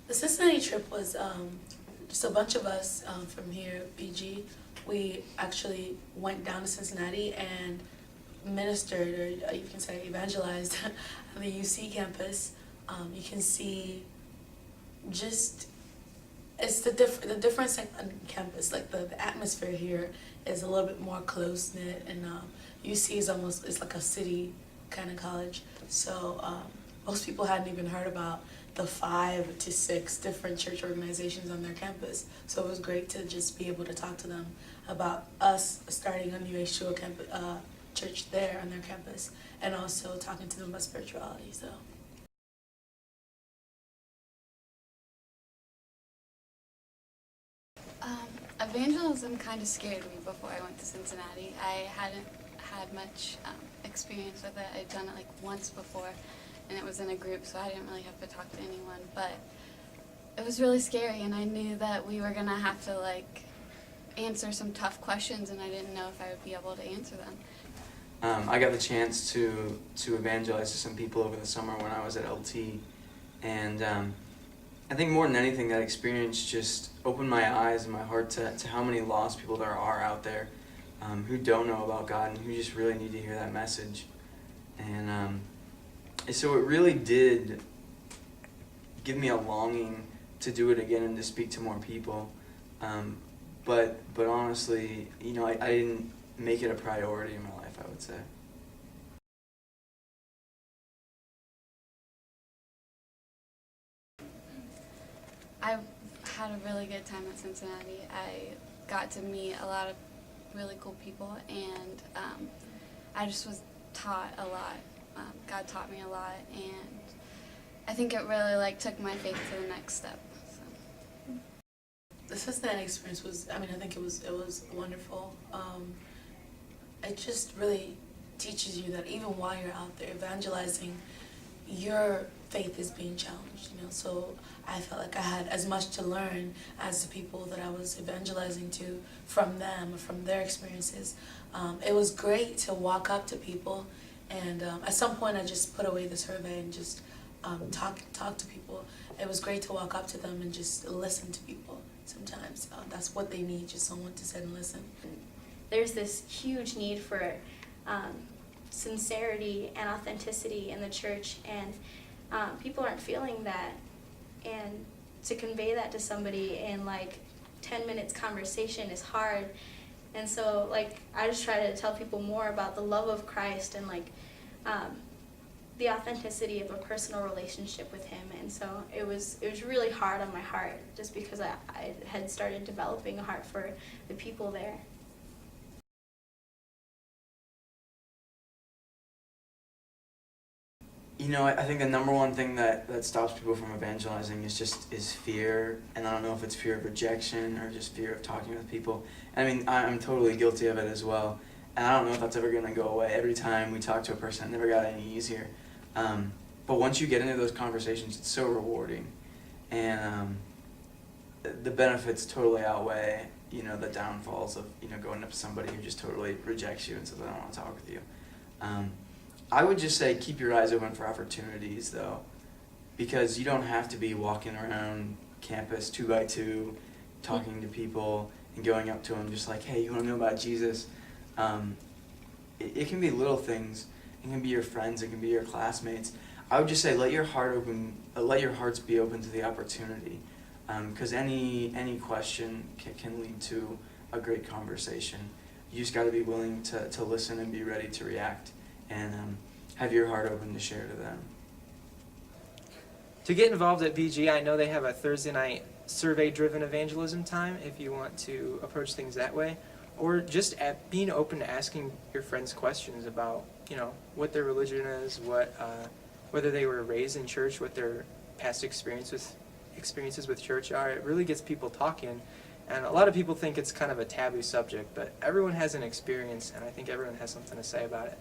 The Cincinnati trip was just a bunch of us from here, BG. We actually went down to Cincinnati and ministered, or you can say evangelized, on the UC campus. You can see just the difference on campus. Like the atmosphere here is a little bit more close knit, and UC is almost, it's like a city kind of college. So most people hadn't even heard about the 5 to 6 different church organizations on their campus. So it was great to just be able to talk to them about us starting a new h2o church there on their campus, and also talking to them about spirituality. So. Evangelism kind of scared me before I went to Cincinnati. I hadn't had much experience with it. I'd done it like once before, and it was in a group, so I didn't really have to talk to anyone. But it was really scary, and I knew that we were gonna have to like answer some tough questions, and I didn't know if I would be able to answer them. I got the chance to evangelize to some people over the summer when I was at LT, and I think more than anything, that experience just opened my eyes and my heart to how many lost people there are out there who don't know about God and who just really need to hear that message. And so it really did give me a longing to do it again and to speak to more people. But honestly, you know, I didn't make it a priority in my life, I would say. I had a really good time at Cincinnati. I got to meet a lot of really cool people, and I just was taught a lot. God taught me a lot, and I think it really like took my faith to the next step. So. The Cincinnati experience was, I think it was wonderful. It just really teaches you that even while you're out there evangelizing, your faith is being challenged, you know. So I felt like I had as much to learn as the people that I was evangelizing to from them, from their experiences. It was great to walk up to people, and at some point I just put away the survey and just talk to people. It was great to walk up to them and just listen to people. Sometimes that's what they need, just someone to sit and listen. There's this huge need for sincerity and authenticity in the church, and people aren't feeling that, and to convey that to somebody in like 10 minutes conversation is hard. And so like I just try to tell people more about the love of Christ and like the authenticity of a personal relationship with him. And so it was really hard on my heart, just because I had started developing a heart for the people there. You know, I think the number one thing that stops people from evangelizing is fear, and I don't know if it's fear of rejection or just fear of talking with people. I mean, I'm totally guilty of it as well, and I don't know if that's ever going to go away. Every time we talk to a person, it never got any easier. But once you get into those conversations, it's so rewarding, and the benefits totally outweigh, you know, the downfalls of, you know, going up to somebody who just totally rejects you and says, I don't want to talk with you. I would just say keep your eyes open for opportunities, though, because you don't have to be walking around campus 2 by 2, talking to people and going up to them just like, hey, you want to know about Jesus? It can be little things. It can be your friends. It can be your classmates. I would just say let your hearts be open to the opportunity, because any question can lead to a great conversation. You just got to be willing to listen and be ready to react, and have your heart open to share to them. To get involved at BG, I know they have a Thursday night survey-driven evangelism time if you want to approach things that way, or just being open to asking your friends questions about, you know, what their religion is, whether they were raised in church, what their past experiences with church are. It really gets people talking, and a lot of people think it's kind of a taboo subject, but everyone has an experience, and I think everyone has something to say about it.